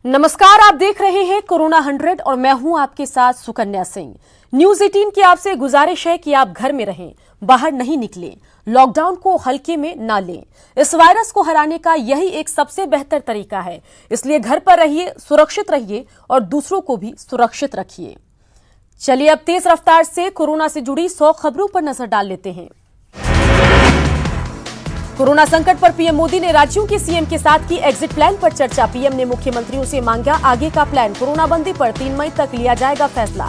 नमस्कार, आप देख रहे हैं कोरोना 100 और मैं हूं आपके साथ सुकन्या सिंह। न्यूज 18 की आपसे गुजारिश है कि आप घर में रहें, बाहर नहीं निकलें, लॉकडाउन को हल्के में ना लें। इस वायरस को हराने का यही एक सबसे बेहतर तरीका है, इसलिए घर पर रहिए, सुरक्षित रहिए और दूसरों को भी सुरक्षित रखिए। चलिए अब तेज रफ्तार से कोरोना से जुड़ी 100 खबरों पर नजर डाल लेते हैं। कोरोना संकट पर पीएम मोदी ने राज्यों के सीएम के साथ की एग्जिट प्लान पर चर्चा। पीएम ने मुख्यमंत्रियों से मांगा आगे का प्लान। कोरोना बंदी पर 3 मई तक लिया जाएगा फैसला।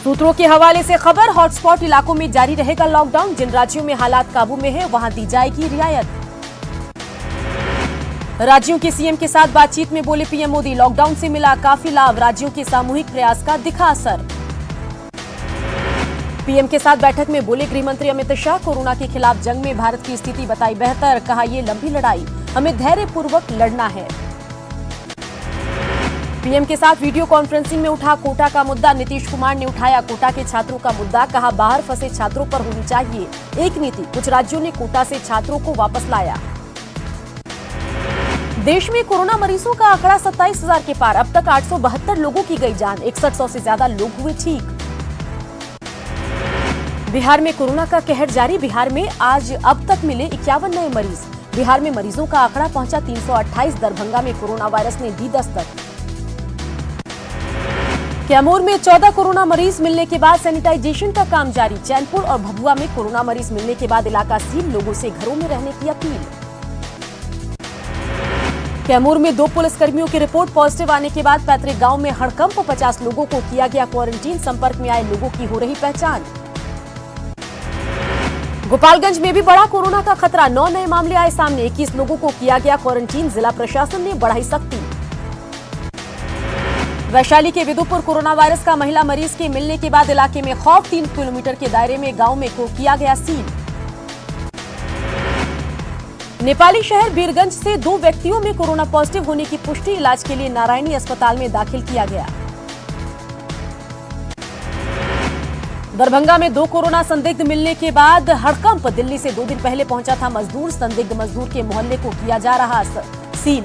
सूत्रों के हवाले से खबर, हॉटस्पॉट इलाकों में जारी रहेगा लॉकडाउन। जिन राज्यों में हालात काबू में है वहां दी जाएगी रियायत। राज्यों के सीएम के साथ बातचीत में बोले पीएम मोदी, लॉकडाउन से मिला काफी लाभ, राज्यों के सामूहिक प्रयास का दिखा असर। पीएम के साथ बैठक में बोले गृह मंत्री अमित शाह, कोरोना के खिलाफ जंग में भारत की स्थिति बताई बेहतर। कहा ये लंबी लड़ाई, हमें धैर्यपूर्वक लड़ना है। पीएम के साथ वीडियो कॉन्फ्रेंसिंग में उठा कोटा का मुद्दा। नीतीश कुमार ने उठाया कोटा के छात्रों का मुद्दा। कहा बाहर फंसे छात्रों पर होनी चाहिए एक नीति। कुछ राज्यों ने कोटा से छात्रों को वापस लाया। देश में कोरोना मरीजों का आंकड़ा 27,000 के पार। अब तक 872 लोगों की गई जान, 6100 से ज्यादा लोग हुए ठीक। बिहार में कोरोना का कहर जारी। बिहार में आज अब तक मिले 51 नए मरीज। बिहार में मरीजों का आंकड़ा पहुंचा 328। दरभंगा में कोरोना वायरस ने दी दस्तक। कैमूर में 14 कोरोना मरीज मिलने के बाद सैनिटाइजेशन का काम जारी। चैनपुर और भभुआ में कोरोना मरीज मिलने के बाद इलाका सील, लोगों से घरों में रहने की अपील। कैमूर में 2 पुलिसकर्मियों की रिपोर्ट पॉजिटिव आने के बाद पैतृक गांव में हड़कंप, 50 लोगों को किया गया क्वारंटीन। संपर्क में आए लोगों की हो रही पहचान। गोपालगंज में भी बड़ा कोरोना का खतरा, 9 नए मामले आए सामने, 21 लोगों को किया गया क्वारंटीन। जिला प्रशासन ने बढ़ाई सख्ती। वैशाली के विदुपुर कोरोना वायरस का महिला मरीज के मिलने के बाद इलाके में खौफ। 3 किलोमीटर के दायरे में गांव में को किया गया सील। नेपाली शहर बीरगंज से 2 व्यक्तियों में कोरोना पॉजिटिव होने की पुष्टि। इलाज के लिए नारायणी अस्पताल में दाखिल किया गया। दरभंगा में 2 कोरोना संदिग्ध मिलने के बाद हड़कंप। दिल्ली से 2 दिन पहले पहुंचा था मजदूर। संदिग्ध मजदूर के मोहल्ले को किया जा रहा सील।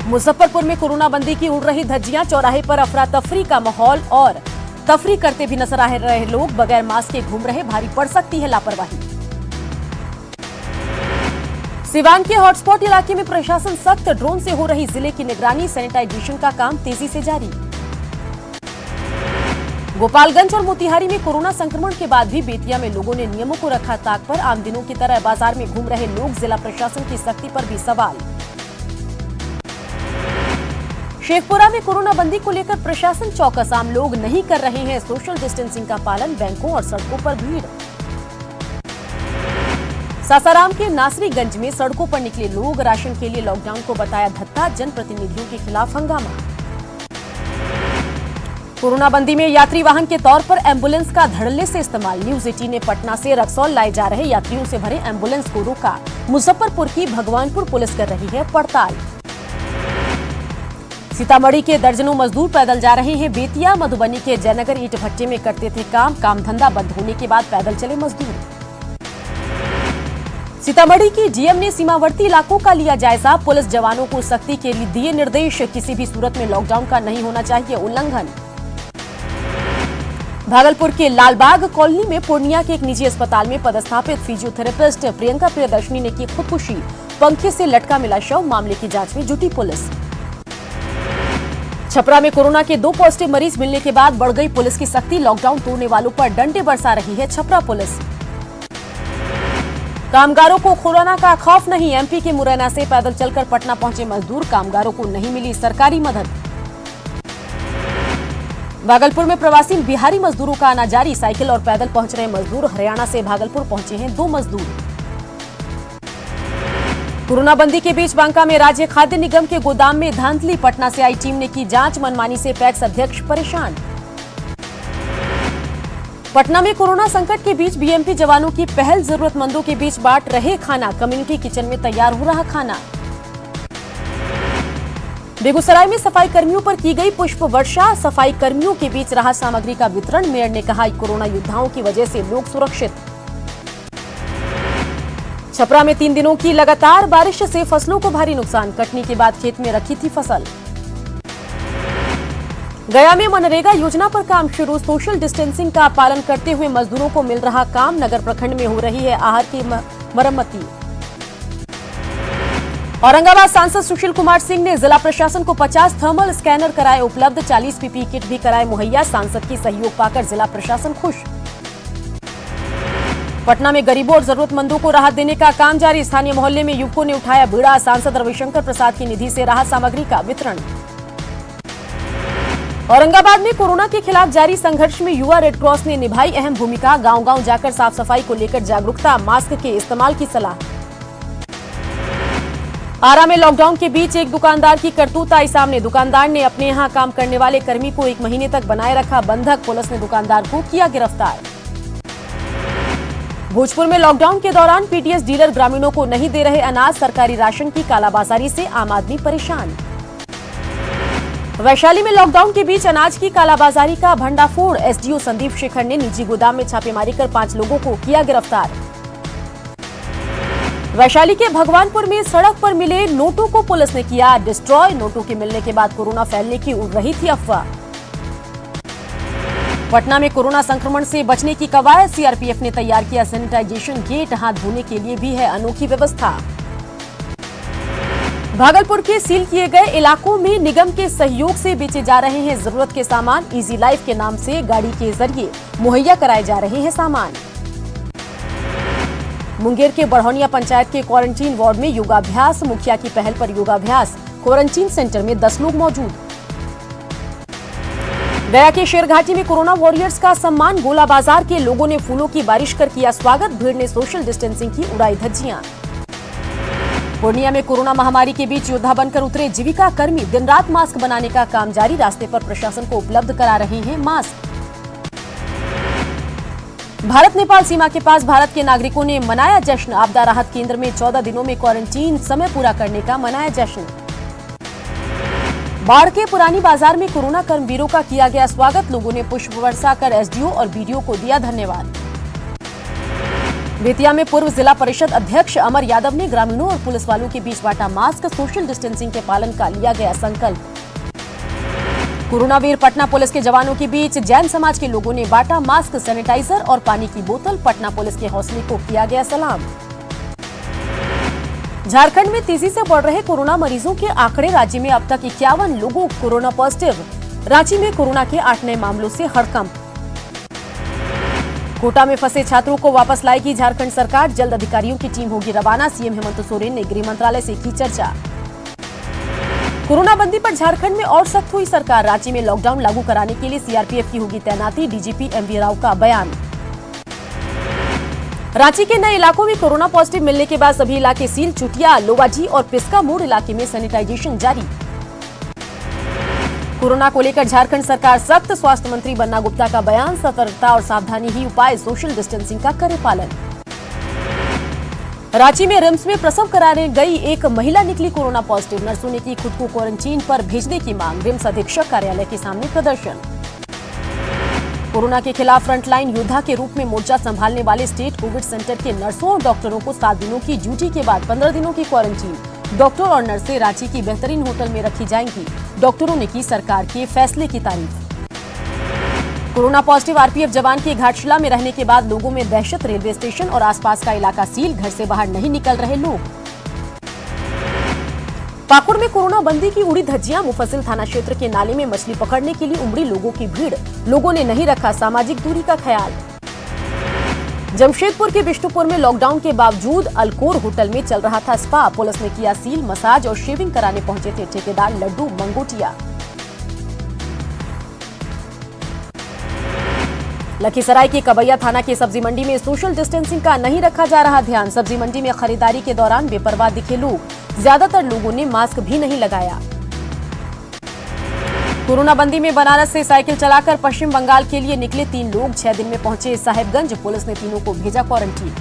मुजफ्फरपुर में कोरोना बंदी की उड़ रही धज्जियां। चौराहे पर अफरा तफरी का माहौल और तफरी करते भी नजर आ रहे लोग। बगैर मास्क के घूम रहे, भारी पड़ सकती है लापरवाही। सिवान के हॉटस्पॉट इलाके में प्रशासन सख्त, ड्रोन से हो रही जिले की निगरानी। सैनिटाइजेशन का काम तेजी से जारी। गोपालगंज और मोतिहारी में कोरोना संक्रमण के बाद भी बेतिया में लोगों ने नियमों को रखा ताक पर। आम दिनों की तरह बाजार में घूम रहे लोग। जिला प्रशासन की सख्ती पर भी सवाल। शेखपुरा में कोरोना बंदी को लेकर प्रशासन चौकस। आम लोग नहीं कर रहे हैं सोशल डिस्टेंसिंग का पालन। बैंकों और सड़कों पर भीड़। सासाराम के नासरीगंज में सड़कों पर निकले लोग। राशन के लिए लॉकडाउन को बताया धक्का। जनप्रतिनिधियों के खिलाफ हंगामा। कोरोना बंदी में यात्री वाहन के तौर पर एम्बुलेंस का धड़ल्ले से इस्तेमाल। न्यूज 18 ने पटना से रक्सौल लाए जा रहे यात्रियों से भरे एम्बुलेंस को रोका। मुजफ्फरपुर की भगवानपुर पुलिस कर रही है पड़ताल। सीतामढ़ी के दर्जनों मजदूर पैदल जा रहे हैं बेतिया। मधुबनी के जयनगर ईंट भट्टे में करते थे काम धंधा बंद होने के बाद पैदल चले मजदूर। सीतामढ़ी की डीएम ने सीमावर्ती इलाकों का लिया जायजा। पुलिस जवानों को सख्ती के लिए दिए निर्देश। किसी भी सूरत में लॉकडाउन का नहीं होना चाहिए उल्लंघन। भागलपुर के लालबाग कॉलोनी में पूर्णिया के एक निजी अस्पताल में पदस्थापित फिजियोथेरेपिस्ट प्रियंका प्रियदर्शनी ने की खुदकुशी। पंखे से लटका मिला शव। मामले की जांच में जुटी पुलिस। छपरा में कोरोना के 2 पॉजिटिव मरीज मिलने के बाद बढ़ गई पुलिस की सख्ती। लॉकडाउन तोड़ने वालों पर डंडे बरसा रही है छपरा पुलिस। कामगारों को कोरोना का खौफ नहीं। एमपी के मुरैना से पैदल चलकर पटना पहुंचे मजदूर। कामगारों को नहीं मिली सरकारी मदद। भागलपुर में प्रवासी बिहारी मजदूरों का आना जारी। साइकिल और पैदल पहुंच रहे मजदूर। हरियाणा से भागलपुर पहुंचे हैं 2 मजदूर। कोरोना बंदी के बीच बांका में राज्य खाद्य निगम के गोदाम में धांधली। पटना से आई टीम ने की जांच। मनमानी से पैक्स अध्यक्ष परेशान। पटना में कोरोना संकट के बीच बीएमपी जवानों की पहल। जरूरतमंदों के बीच बांट रहे खाना। कम्युनिटी किचन में तैयार हो रहा खाना। बेगूसराय में सफाई कर्मियों पर की गई पुष्प वर्षा। सफाई कर्मियों के बीच राहत सामग्री का वितरण। मेयर ने कहा कोरोना योद्धाओं की वजह से लोग सुरक्षित। छपरा में 3 दिनों की लगातार बारिश से फसलों को भारी नुकसान, कटनी के बाद खेत में रखी थी फसल। गया में मनरेगा योजना पर काम शुरू, सोशल डिस्टेंसिंग का पालन करते हुए मजदूरों को मिल रहा काम, नगर प्रखंड में हो रही है आहर की मरम्मती। औरंगाबाद सांसद सुशील कुमार सिंह ने जिला प्रशासन को 50 थर्मल स्कैनर कराए उपलब्ध, 40 पीपीई किट भी कराए मुहैया, सांसद की सहयोग पाकर जिला प्रशासन खुश। पटना में गरीबों और जरूरतमंदों को राहत देने का काम जारी, स्थानीय मोहल्ले में युवकों ने उठाया बीड़ा, सांसद रविशंकर प्रसाद की निधि से राहत सामग्री का वितरण। औरंगाबाद में कोरोना के खिलाफ जारी संघर्ष में युवा रेड क्रॉस ने निभाई अहम भूमिका, गांव-गांव जाकर साफ सफाई को लेकर जागरूकता, मास्क के इस्तेमाल की सलाह। आरा में लॉकडाउन के बीच एक दुकानदार की करतूत आई सामने, दुकानदार ने अपने यहां काम करने वाले कर्मी को 1 महीने तक बनाए रखा बंधक, पुलिस ने दुकानदार को किया गिरफ्तार। भोजपुर में लॉकडाउन के दौरान पीडीएस डीलर ग्रामीणों को नहीं दे रहे अनाज, सरकारी राशन की कालाबाजारी से आम आदमी परेशान। वैशाली में लॉकडाउन के बीच अनाज की कालाबाजारी का भंडाफोड़, एसडीओ संदीप शेखर ने निजी गोदाम में छापेमारी कर 5 लोगों को किया गिरफ्तार। वैशाली के भगवानपुर में सड़क पर मिले नोटों को पुलिस ने किया डिस्ट्रॉय, नोटों के मिलने के बाद कोरोना फैलने की उड़ रही थी अफवाह। पटना में कोरोना संक्रमण से बचने की कवायद, सीआरपीएफ ने तैयार किया सैनिटाइजेशन गेट, हाथ धोने के लिए भी है अनोखी व्यवस्था। भागलपुर के सील किए गए इलाकों में निगम के सहयोग से बेचे जा रहे हैं जरूरत के सामान, इजी लाइफ के नाम से गाड़ी के जरिए मुहैया कराए जा रहे हैं सामान। मुंगेर के बढ़ौनिया पंचायत के क्वारंटीन वार्ड में योगाभ्यास, मुखिया की पहल पर योगाभ्यास, क्वारंटीन सेंटर में 10 लोग मौजूद। गया के शेरघाटी में कोरोना वॉरियर्स का सम्मान, गोला बाजार के लोगों ने फूलों की बारिश कर किया स्वागत, भीड़ ने सोशल डिस्टेंसिंग की उड़ाई धज्जियां। पूर्णिया में कोरोना महामारी के बीच योद्धा बनकर उतरे जीविका कर्मी, दिन रात मास्क बनाने का काम जारी, रास्ते पर प्रशासन को उपलब्ध करा रहे हैं मास्क। भारत नेपाल सीमा के पास भारत के नागरिकों ने मनाया जश्न, आपदा राहत केंद्र में 14 दिनों में क्वारंटीन समय पूरा करने का मनाया जश्न। बाढ़ के पुरानी बाजार में कोरोना कर्मवीरों का किया गया स्वागत, लोगों ने पुष्प वर्षा कर एसडीओ और बीडीओ को दिया धन्यवाद। बेतिया में पूर्व जिला परिषद अध्यक्ष अमर यादव ने ग्रामीणों और पुलिस वालों के बीच बांटा मास्क, सोशल डिस्टेंसिंग के पालन का लिया गया संकल्प। कोरोना वीर पटना पुलिस के जवानों के बीच जैन समाज के लोगों ने बांटा मास्क, सैनिटाइजर और पानी की बोतल, पटना पुलिस के हौसले को किया गया सलाम। झारखंड में तेजी से बढ़ रहे कोरोना मरीजों के आंकड़े, राज्य में अब तक 51 लोगों कोरोना पॉजिटिव, रांची में कोरोना के 8 नए मामलों से हड़कंप। कोटा में फंसे छात्रों को वापस लाएगी झारखंड सरकार, जल्द अधिकारियों की टीम होगी रवाना, सीएम हेमंत सोरेन ने गृह मंत्रालय से की चर्चा। कोरोना बंदी पर झारखंड में और सख्त हुई सरकार, राज्य में लॉकडाउन लागू कराने के लिए सीआरपीएफ की होगी तैनाती, डीजीपी एमवी राव का बयान। रांची के नए इलाकों में कोरोना पॉजिटिव मिलने के बाद सभी इलाके सील, चुटिया, लोवाजी और पिस्का मोड़ इलाके में सैनिटाइजेशन जारी। कोरोना को लेकर झारखंड सरकार सख्त, स्वास्थ्य मंत्री बन्ना गुप्ता का बयान, सतर्कता और सावधानी ही उपाय, सोशल डिस्टेंसिंग का करे पालन। रांची में रिम्स में प्रसव कराने गई एक महिला निकली कोरोना पॉजिटिव, नर्सों ने की खुद को क्वारंटीन पर भेजने की मांग, रिम्स अधीक्षक कार्यालय के सामने प्रदर्शन। कोरोना के खिलाफ फ्रंटलाइन योद्धा के रूप में मोर्चा संभालने वाले स्टेट कोविड सेंटर के नर्सों और डॉक्टरों को 7 दिनों की ड्यूटी के बाद 15 दिनों की क्वारंटीन, डॉक्टर और नर्सें रांची की बेहतरीन होटल में रखी जाएंगी, डॉक्टरों ने की सरकार के फैसले की तारीफ। कोरोना पॉजिटिव आरपीएफ जवान के घाटशिला में रहने के बाद लोगों में दहशत, रेलवे स्टेशन और आसपास का इलाका सील, घर से बाहर नहीं निकल रहे लोग। पाकुड़ में कोरोना बंदी की उड़ी धज्जियां, मुफस्सिल थाना क्षेत्र के नाले में मछली पकड़ने के लिए उमड़ी लोगों की भीड़, लोगों ने नहीं रखा सामाजिक दूरी का ख्याल। जमशेदपुर के बिष्टुपुर में लॉकडाउन के बावजूद अल्कोर होटल में चल रहा था स्पा, पुलिस ने किया सील, मसाज और शेविंग कराने पहुंचे थे ठेकेदार लड्डू मंगोटिया। लखीसराय के कबैया थाना के सब्जी मंडी में सोशल डिस्टेंसिंग का नहीं रखा जा रहा ध्यान, सब्जी मंडी में खरीदारी के दौरान बेपरवाह दिखे लोग, ज्यादातर लोगों ने मास्क भी नहीं लगाया। कोरोना बंदी में बनारस से साइकिल चलाकर पश्चिम बंगाल के लिए निकले 3 लोग, 6 दिन में पहुंचे साहेबगंज, पुलिस ने तीनों को भेजा क्वारंटीन।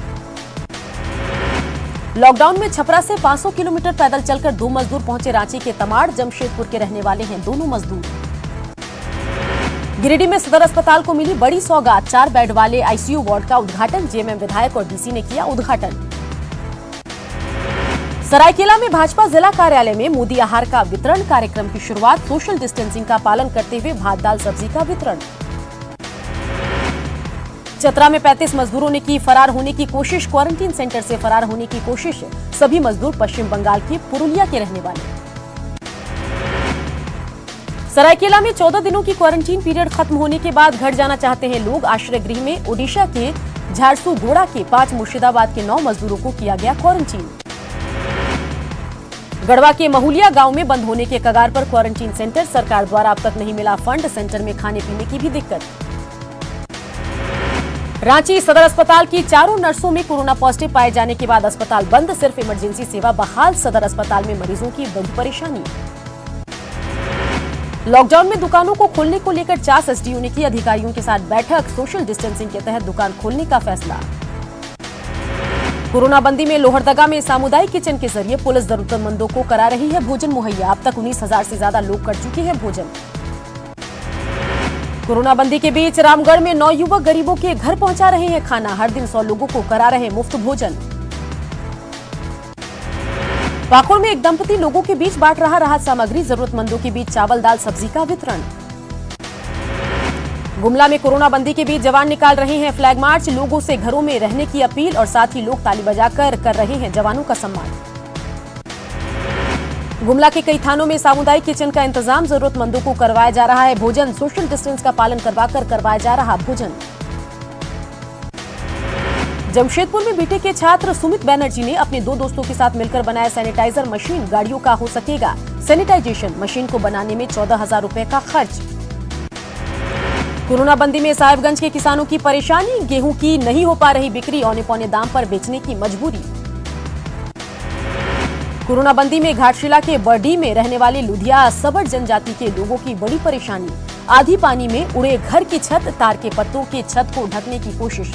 लॉकडाउन में छपरा से 500 किलोमीटर पैदल चलकर 2 मजदूर पहुंचे रांची के तमाड़, जमशेदपुर के रहने वाले हैं दोनों मजदूर। गिरिडीह में सदर अस्पताल को मिली बड़ी सौगात, 4 बेड वाले आईसीयू वार्ड का उद्घाटन, जेएमएम विधायक और डीसी ने किया उद्घाटन। सरायकेला में भाजपा जिला कार्यालय में मोदी आहार का वितरण कार्यक्रम की शुरुआत, सोशल डिस्टेंसिंग का पालन करते हुए भात दाल सब्जी का वितरण। चतरा में 35 मजदूरों ने की फरार होने की कोशिश, क्वारंटीन सेंटर से फरार होने की कोशिश। सभी मजदूर पश्चिम बंगाल के पुरुलिया के रहने वाले। सरायकेला में 14 दिनों की क्वारंटीन पीरियड खत्म होने के बाद घर जाना चाहते हैं लोग। आश्रय गृह में ओडिशा के झारसुगुड़ा के 5, मुर्शिदाबाद के 9 मजदूरों को किया गया क्वारंटीन। गढ़वा के महुलिया गांव में बंद होने के कगार पर क्वारंटीन सेंटर, सरकार द्वारा अब तक नहीं मिला फंड, सेंटर में खाने पीने की भी दिक्कत। रांची सदर अस्पताल की 4 नर्सों में कोरोना पॉजिटिव पाए जाने के बाद अस्पताल बंद, सिर्फ इमरजेंसी सेवा बहाल। सदर अस्पताल में मरीजों की बड़ी परेशानी। लॉकडाउन में दुकानों को खोलने को लेकर 4 एसडीओ ने की अधिकारियों के साथ बैठक, सोशल डिस्टेंसिंग के तहत दुकान खोलने का फैसला। कोरोना बंदी में लोहरदगा में सामुदायिक किचन के जरिए पुलिस जरूरतमंदों को करा रही है भोजन मुहैया, अब तक 19,000 से ज्यादा लोग कर चुके हैं भोजन। कोरोना बंदी के बीच रामगढ़ में 9 युवक गरीबों के घर पहुंचा रहे हैं खाना, हर दिन 100 लोगों को करा रहे मुफ्त भोजन। पाकुड़ में एक दंपति लोगों के बीच बांट रहा राहत सामग्री, जरूरतमंदों के बीच चावल दाल सब्जी का वितरण। गुमला में कोरोना बंदी के बीच जवान निकाल रहे हैं फ्लैग मार्च, लोगों से घरों में रहने की अपील और साथ ही लोग ताली बजाकर कर रहे हैं जवानों का सम्मान। गुमला के कई थानों में सामुदायिक किचन का इंतजाम, जरूरतमंदों को करवाया जा रहा है भोजन, सोशल डिस्टेंस का पालन करवाकर करवाया जा रहा भोजन। जमशेदपुर में बीटेक के छात्र सुमित बनर्जी ने अपने 2 दोस्तों के साथ मिलकर बनाया सैनिटाइजर मशीन, गाड़ियों का हो सकेगा सैनिटाइजेशन, मशीन को बनाने में 14,000 रुपए का खर्च। कोरोना बंदी में साहिबगंज के किसानों की परेशानी, गेहूं की नहीं हो पा रही बिक्री, औने पौने दाम पर बेचने की मजबूरी। कोरोना बंदी में घाटशिला के बरडी में रहने वाले लुधिया सबड़ जनजाति के लोगों की बड़ी परेशानी, आधी पानी में उड़े घर की छत, तार के पत्तों के छत को ढकने की कोशिश।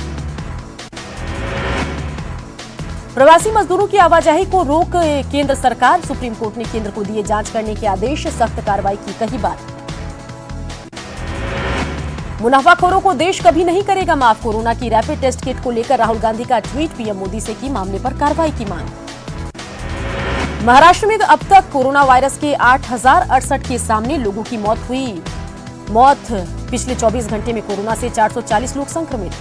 प्रवासी मजदूरों की आवाजाही को रोक केंद्र सरकार, सुप्रीम कोर्ट ने केंद्र को दिए जांच करने के आदेश, सख्त कार्रवाई की कही बात। मुनाफाखोरों को देश कभी नहीं करेगा माफ, कोरोना की रैपिड टेस्ट किट को लेकर राहुल गांधी का ट्वीट, पीएम मोदी से की मामले पर कार्रवाई की मांग। महाराष्ट्र में अब तक कोरोना वायरस के 8,068 के सामने लोगों की मौत हुई। पिछले 24 घंटे में कोरोना से 440 लोग संक्रमित।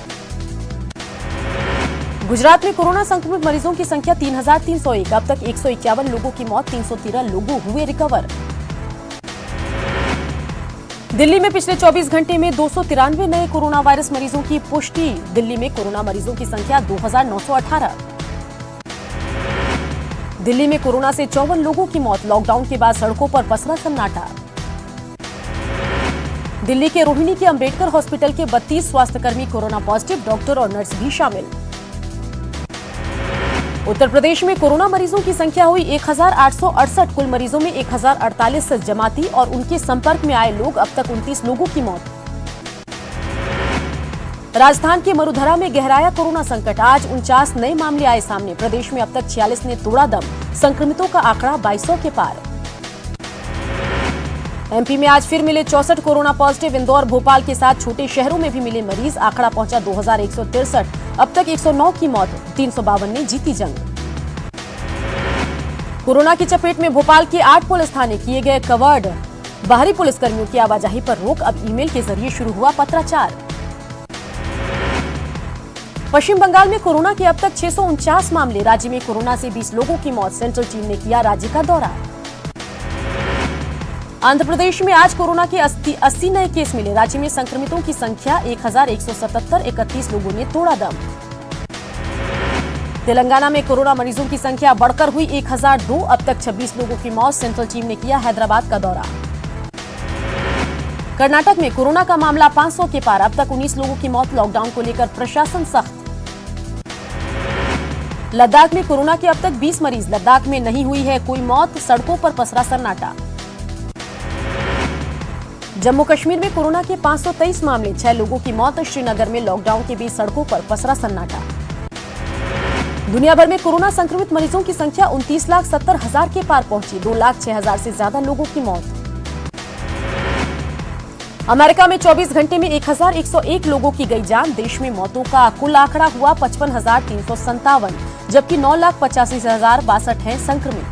गुजरात में कोरोना संक्रमित मरीजों की संख्या 3,301, अब तक 151 लोगों की मौत, 313 लोग हुए रिकवर। दिल्ली में पिछले 24 घंटे में 293 नए कोरोना वायरस मरीजों की पुष्टि, दिल्ली में कोरोना मरीजों की संख्या 2,918। दिल्ली में कोरोना से 54 लोगों की मौत, लॉकडाउन के बाद सड़कों पर पसरा सन्नाटा। दिल्ली के रोहिणी के अंबेडकर हॉस्पिटल के 32 स्वास्थ्यकर्मी कोरोना पॉजिटिव, डॉक्टर और नर्स भी शामिल। उत्तर प्रदेश में कोरोना मरीजों की संख्या हुई 1,868, कुल मरीजों में 1,048 जमाती और उनके संपर्क में आए लोग, अब तक 29 लोगों की मौत। राजस्थान के मरुधरा में गहराया कोरोना संकट, आज 49 नए मामले आए सामने, प्रदेश में अब तक 46 ने तोड़ा दम, संक्रमितों का आंकड़ा 2200 के पार। एमपी में आज फिर मिले 64 कोरोना पॉजिटिव, इंदौर भोपाल के साथ छोटे शहरों में भी मिले मरीज, आंकड़ा पहुंचा 2,163, अब तक 109 की मौत, 352 ने जीती जंग। कोरोना की चपेट में भोपाल के 8 पुलिस थाने किए गए कवर्ड, बाहरी पुलिसकर्मियों की आवाजाही पर रोक, अब ईमेल के जरिए शुरू हुआ पत्राचार। पश्चिम बंगाल में कोरोना के अब तक 649 मामले, राज्य में कोरोना से 20 लोगों की मौत, सेंट्रल टीम ने किया राज्य का दौरा। आंध्र प्रदेश में आज कोरोना के 80 नए केस मिले, राज्य में संक्रमितों की संख्या 1,177, 31 लोगों ने तोड़ा दम। तेलंगाना में कोरोना मरीजों की संख्या बढ़कर हुई 1,002, अब तक 26 लोगों की मौत, सेंट्रल टीम ने किया हैदराबाद का दौरा। कर्नाटक में कोरोना का मामला 500 के पार, अब तक 19 लोगों की मौत, लॉकडाउन को लेकर प्रशासन सख्त। लद्दाख में कोरोना के अब तक 20 मरीज, लद्दाख में नहीं हुई है कोई मौत, सड़कों पर पसरा सन्नाटा। जम्मू कश्मीर में कोरोना के 523 मामले, 6 लोगों की मौत, श्रीनगर में लॉकडाउन के बीच सड़कों पर पसरा सन्नाटा। दुनिया भर में कोरोना संक्रमित मरीजों की संख्या 29,70,000 के पार पहुंची, 2,06,000 से ज्यादा लोगों की मौत। अमेरिका में 24 घंटे में 1101 लोगों की गई जान। देश में मौतों का कुल आंकड़ा हुआ 55,357, जबकि 9,85,062 हैं संक्रमित।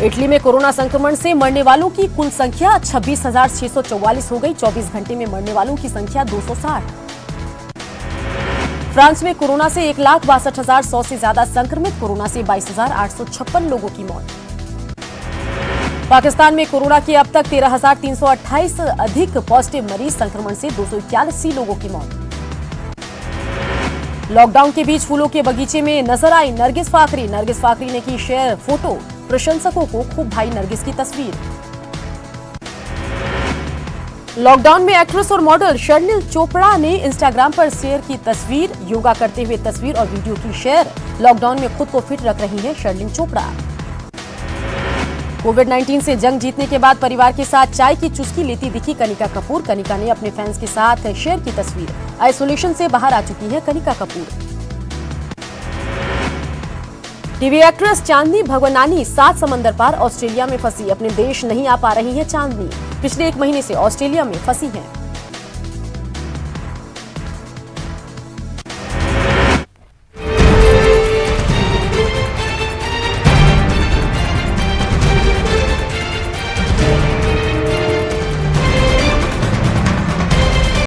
इटली में कोरोना संक्रमण से मरने वालों की कुल संख्या 26,644 हो गई। 24 घंटे में मरने वालों की संख्या 260। फ्रांस में कोरोना से 1,62,100 से ज्यादा संक्रमित। कोरोना से 22,856 लोगों की मौत। पाकिस्तान में कोरोना के अब तक 13,328 अधिक पॉजिटिव मरीज। संक्रमण से 281 लोगों की मौत। लॉकडाउन के बीच फूलों के बगीचे में नजर आई नरगिस फाकरी। नरगिस फाकरी ने की शेयर फोटो। प्रशंसकों को खूब भाई नरगिस की तस्वीर। लॉकडाउन में एक्ट्रेस और मॉडल शर्लिन चोपड़ा ने इंस्टाग्राम पर शेयर की तस्वीर। योगा करते हुए तस्वीर और वीडियो की शेयर। लॉकडाउन में खुद को फिट रख रही हैं शर्लिन चोपड़ा। कोविड-19 से जंग जीतने के बाद परिवार के साथ चाय की चुस्की लेती दिखी कनिका कपूर। कनिका ने अपने फैंस के साथ शेयर की तस्वीर। आइसोलेशन से बाहर आ चुकी है कनिका कपूर। टीवी एक्ट्रेस चांदनी भगवनानी 7 समंदर पार ऑस्ट्रेलिया में फंसी। अपने देश नहीं आ पा रही है चांदनी। पिछले 1 महीने से ऑस्ट्रेलिया में फंसी हैं।